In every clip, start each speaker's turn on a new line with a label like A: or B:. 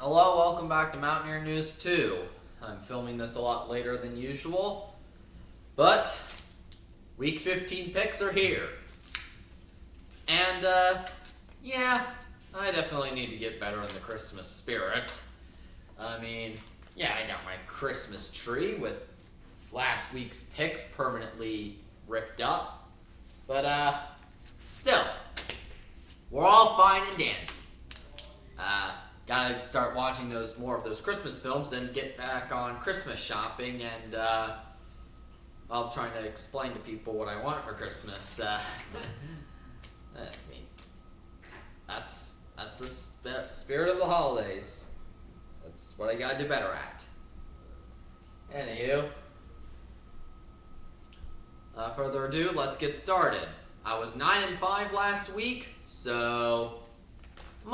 A: Hello, welcome back to Mountaineer News 2. I'm filming this a lot later than usual, but Week 15 picks are here. And, yeah, I definitely need to get better in the Christmas spirit. I mean, yeah, I got my Christmas tree with last week's picks permanently ripped up, but, still, we're all fine and dandy. Gotta start watching more of those Christmas films and get back on Christmas shopping and, while trying to explain to people what I want for Christmas. I mean, that's the spirit of the holidays. That's what I gotta do better at. Anywho, without further ado, let's get started. I was 9-5 last week, so I'm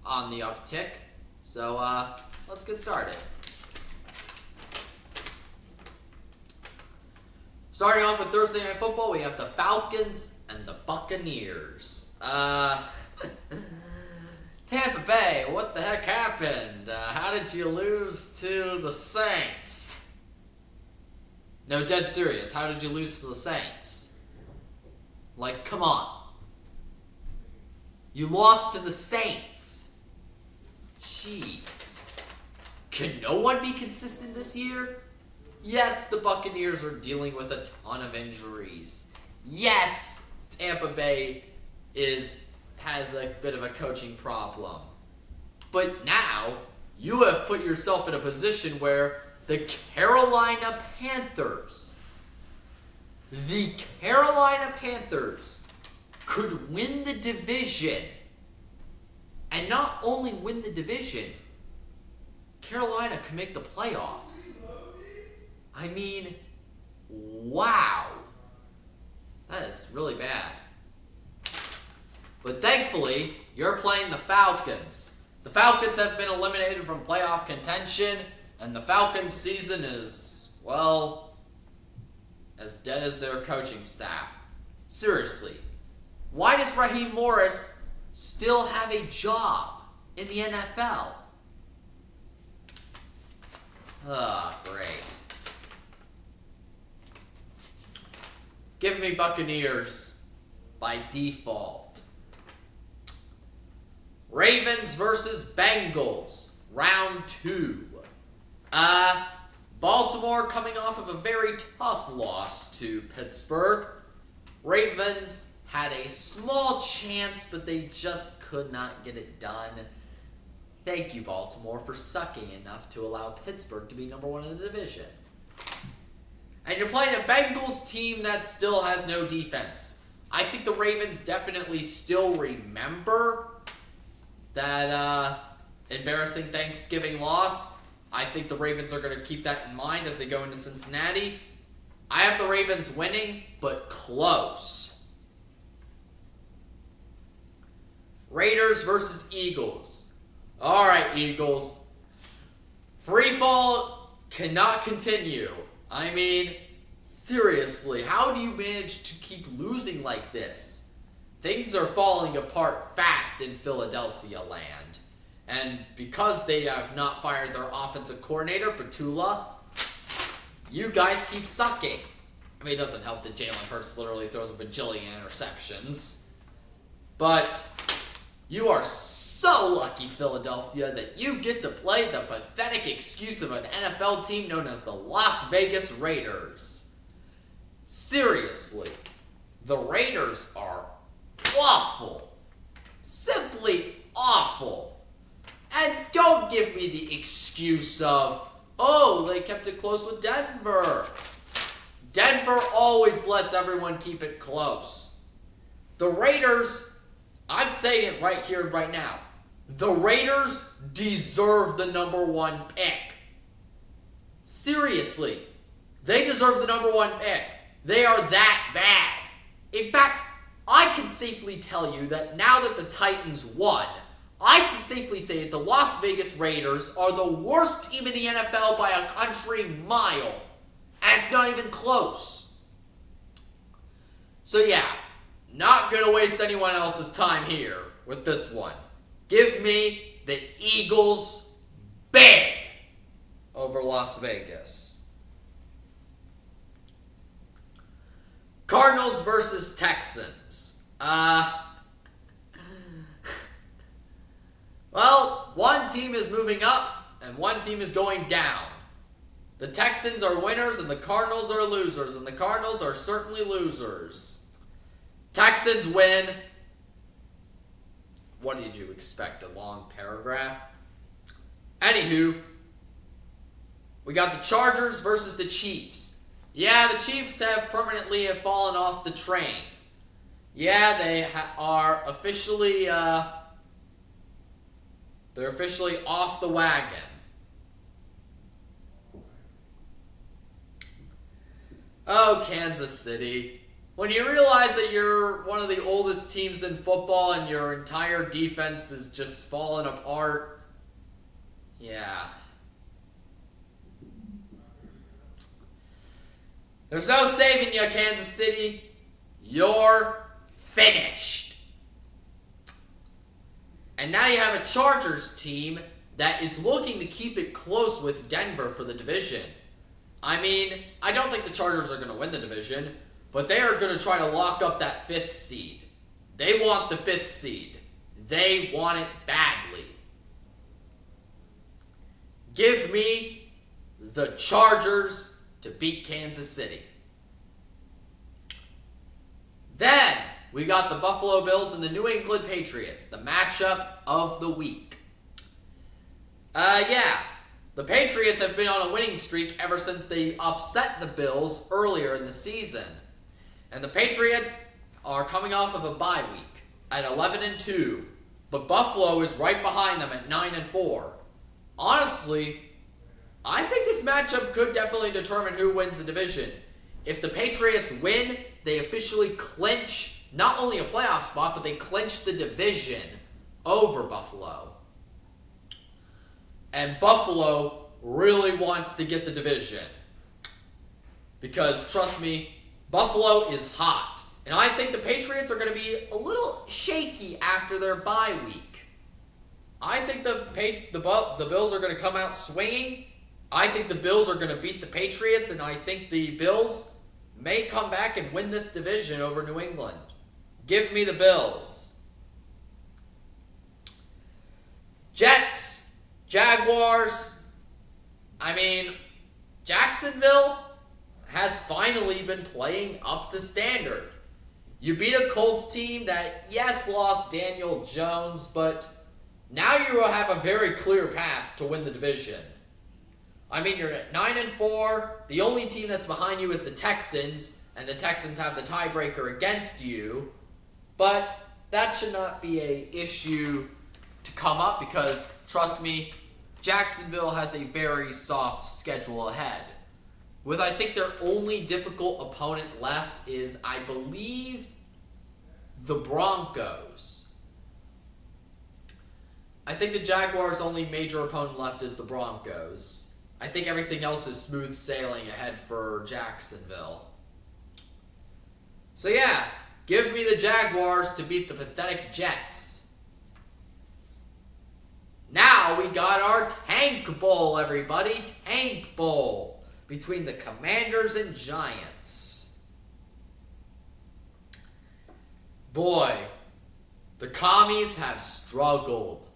A: on the uptick. So let's get started. Starting off with Thursday Night Football, we have the Falcons and the Buccaneers. Tampa Bay, what the heck happened? How did you lose to the Saints? No, dead serious. How did you lose to the Saints? Like, come on. You lost to the Saints. Jeez. Can no one be consistent this year? Yes, the Buccaneers are dealing with a ton of injuries. Yes, Tampa Bay has a bit of a coaching problem. But now, you have put yourself in a position where the Carolina Panthers could win the division. And not only win the division, Carolina can make the playoffs. I mean, wow. That is really bad. But thankfully, you're playing the Falcons. The Falcons have been eliminated from playoff contention, and the Falcons' season is, well, as dead as their coaching staff. Seriously, why does Raheem Morris still have a job in the NFL? Great. Give me Buccaneers by default. Ravens versus Bengals, round 2. Baltimore coming off of a very tough loss to Pittsburgh. Ravens had a small chance, but they just could not get it done. Thank you, Baltimore, for sucking enough to allow Pittsburgh to be number 1 in the division. And you're playing a Bengals team that still has no defense. I think the Ravens definitely still remember that embarrassing Thanksgiving loss. I think the Ravens are going to keep that in mind as they go into Cincinnati. I have the Ravens winning, but close. Raiders versus Eagles. All right, Eagles. Free fall cannot continue. I mean, seriously, how do you manage to keep losing like this? Things are falling apart fast in Philadelphia land. And because they have not fired their offensive coordinator, Petula, you guys keep sucking. I mean, it doesn't help that Jalen Hurts literally throws a bajillion interceptions. But you are so lucky, Philadelphia, that you get to play the pathetic excuse of an NFL team known as the Las Vegas Raiders. Seriously, the Raiders are awful. Simply awful. And don't give me the excuse of, oh, they kept it close with Denver. Denver always lets everyone keep it close. The Raiders, I'm saying it right here, right now. The Raiders deserve the number 1 pick. Seriously. They deserve the number 1 pick. They are that bad. In fact, I can safely tell you that now that the Titans won, I can safely say that the Las Vegas Raiders are the worst team in the NFL by a country mile. And it's not even close. So yeah, not going to waste anyone else's time here with this one. Give me the Eagles big over Las Vegas. Cardinals versus Texans. Well, one team is moving up and one team is going down. The Texans are winners and the Cardinals are losers, and the Cardinals are certainly losers. Texans win. What did you expect? A long paragraph? Anywho, we got the Chargers versus the Chiefs. Yeah, the Chiefs have permanently fallen off the train. Yeah, they are officially, they're officially off the wagon. Oh, Kansas City. When you realize that you're one of the oldest teams in football and your entire defense is just falling apart, yeah. There's no saving you, Kansas City. You're finished. And now you have a Chargers team that is looking to keep it close with Denver for the division. I mean, I don't think the Chargers are going to win the division, but they are going to try to lock up that 5th seed. They want the 5th seed. They want it badly. Give me the Chargers to beat Kansas City. Then we got the Buffalo Bills and the New England Patriots, the matchup of the week. The Patriots have been on a winning streak ever since they upset the Bills earlier in the season. And the Patriots are coming off of a bye week at 11-2, but Buffalo is right behind them at 9-4. Honestly, I think this matchup could definitely determine who wins the division. If the Patriots win, they officially clinch not only a playoff spot, but they clinch the division over Buffalo. And Buffalo really wants to get the division. Because, trust me, Buffalo is hot. And I think the Patriots are going to be a little shaky after their bye week. I think the Bills are going to come out swinging. I think the Bills are going to beat the Patriots, and I think the Bills may come back and win this division over New England. Give me the Bills. Jets, Jaguars. I mean, Jacksonville has finally been playing up to standard. You beat a Colts team that, yes, lost Daniel Jones, but now you have a very clear path to win the division. I mean, you're at 9-4. The only team that's behind you is the Texans, and the Texans have the tiebreaker against you. But that should not be an issue to come up because, trust me, Jacksonville has a very soft schedule ahead. With, I think, their only difficult opponent left is, I believe, the Broncos. I think the Jaguars' only major opponent left is the Broncos. I think everything else is smooth sailing ahead for Jacksonville. So yeah, give me the Jaguars to beat the pathetic Jets. Now we got our Tank Bowl, everybody. Tank Bowl between the Commanders and Giants. Boy, the Commies have struggled.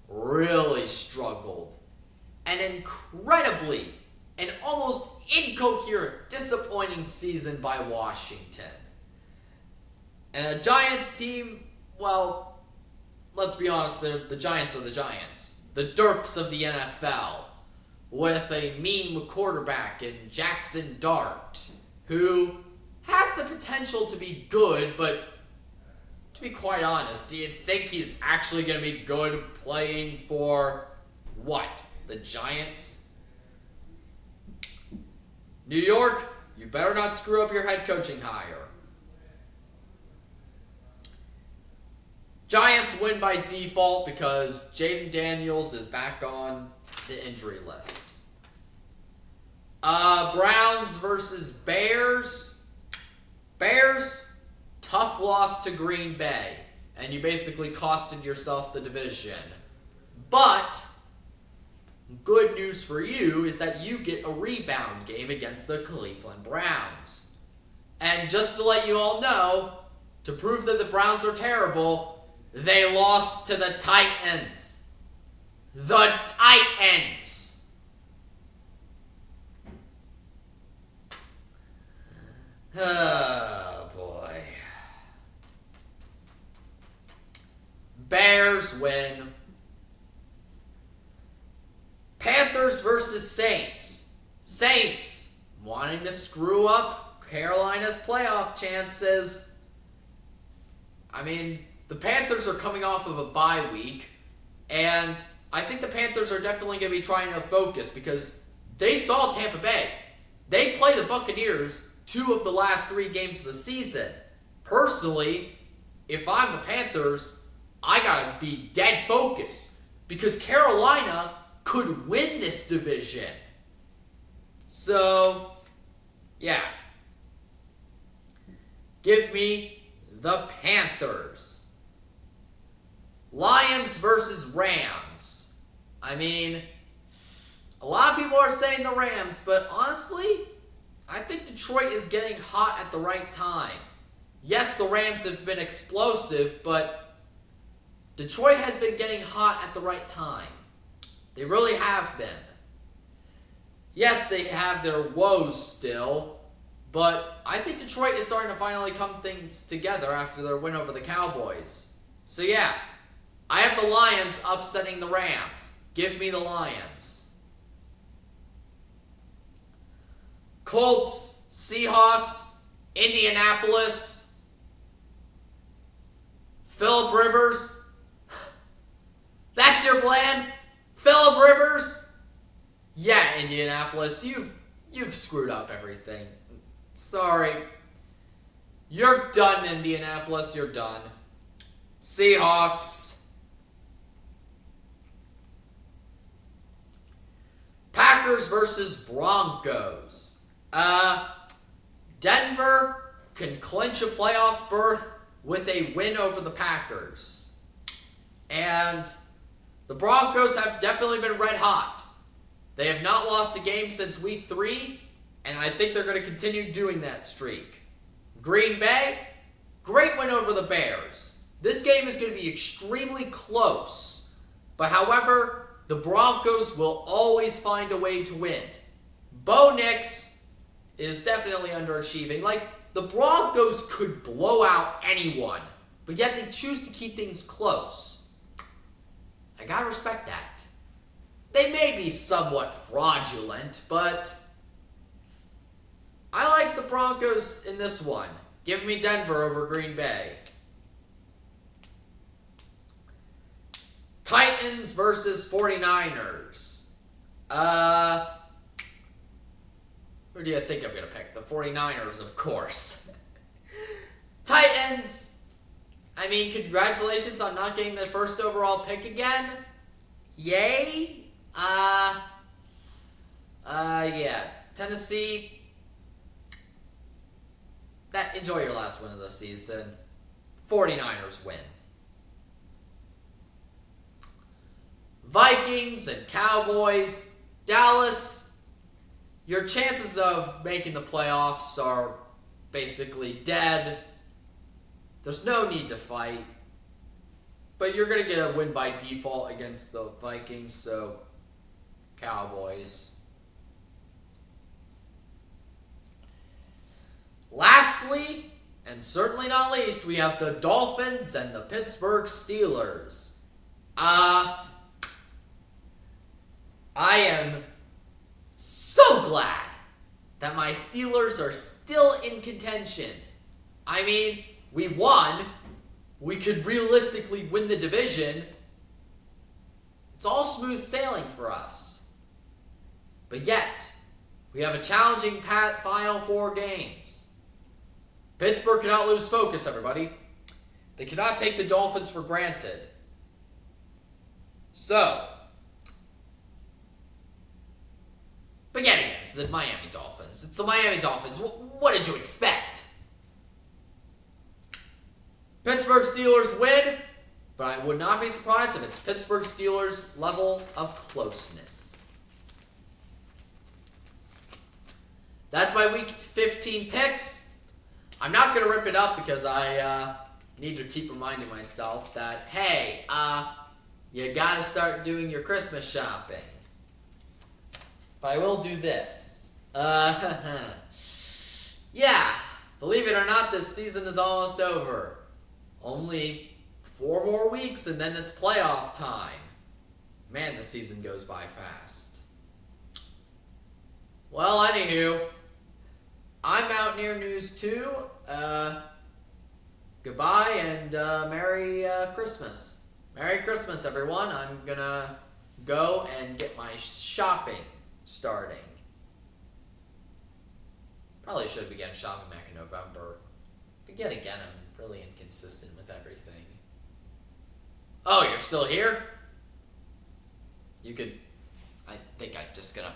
A: Really struggled. An incredibly and almost incoherent, disappointing season by Washington. And a Giants team, well, let's be honest, the Giants are the Giants. The derps of the NFL. With a meme quarterback in Jackson Dart, who has the potential to be good, but to be quite honest, do you think he's actually going to be good playing for what? The Giants? New York, you better not screw up your head coaching hire. Giants win by default because Jaden Daniels is back on the injury list. Browns versus Bears. Bears, tough loss to Green Bay, and you basically costed yourself the division. But good news for you is that you get a rebound game against the Cleveland Browns. And just to let you all know, to prove that the Browns are terrible, they lost to the Titans. The Titans! Oh, boy. Bears win. Panthers versus Saints. Saints wanting to screw up Carolina's playoff chances. I mean, the Panthers are coming off of a bye week, and I think the Panthers are definitely going to be trying to focus because they saw Tampa Bay. They play the Buccaneers 2 of the last 3 games of the season. Personally, if I'm the Panthers, I got to be dead focused because Carolina could win this division. So, yeah. Give me the Panthers. Lions versus Rams. I mean, a lot of people are saying the Rams, but honestly, I think Detroit is getting hot at the right time. Yes, the Rams have been explosive, but Detroit has been getting hot at the right time. They really have been. Yes, they have their woes still, but I think Detroit is starting to finally come things together after their win over the Cowboys. So yeah, I have the Lions upsetting the Rams. Give me the Lions. Colts, Seahawks, Indianapolis, Phillip Rivers. That's your plan? Phillip Rivers? Yeah, Indianapolis, you've screwed up everything. Sorry. You're done, Indianapolis. You're done. Seahawks. Packers versus Broncos. Denver can clinch a playoff berth with a win over the Packers. And the Broncos have definitely been red hot. They have not lost a game since week 3, and I think they're going to continue doing that streak. Green Bay, great win over the Bears. This game is going to be extremely close, but however, the Broncos will always find a way to win. Bo Nix is definitely underachieving. Like, the Broncos could blow out anyone, but yet they choose to keep things close. I gotta respect that. They may be somewhat fraudulent, but I like the Broncos in this one. Give me Denver over Green Bay. Titans versus 49ers. Who do you think I'm going to pick? The 49ers, of course. Titans. I mean, congratulations on not getting the first overall pick again. Yay. Yeah. Tennessee. Enjoy your last win of the season. 49ers win. Vikings and Cowboys. Dallas, your chances of making the playoffs are basically dead. There's no need to fight. But you're going to get a win by default against the Vikings, so Cowboys. Lastly, and certainly not least, we have the Dolphins and the Pittsburgh Steelers. I am so glad that my Steelers are still in contention. I mean, we won. We could realistically win the division. It's all smooth sailing for us. But yet, we have a challenging final 4 games. Pittsburgh cannot lose focus, everybody. They cannot take the Dolphins for granted. So, but yet again, it's the Miami Dolphins. It's the Miami Dolphins. What did you expect? Pittsburgh Steelers win. but I would not be surprised if it's Pittsburgh Steelers level of closeness. That's my Week 15 picks. I'm not going to rip it up because I need to keep reminding myself that, hey, you got to start doing your Christmas shopping. But I will do this. Yeah, believe it or not, this season is almost over. Only 4 more weeks and then it's playoff time. Man, the season goes by fast. Well, anywho, I'm Mountaineer News 2. Goodbye and Merry Christmas. Merry Christmas, everyone. I'm gonna go and get my shopping starting. Probably should have begun shopping back in November. But yet again, I'm really inconsistent with everything. Oh, you're still here? You could... I think I'm just gonna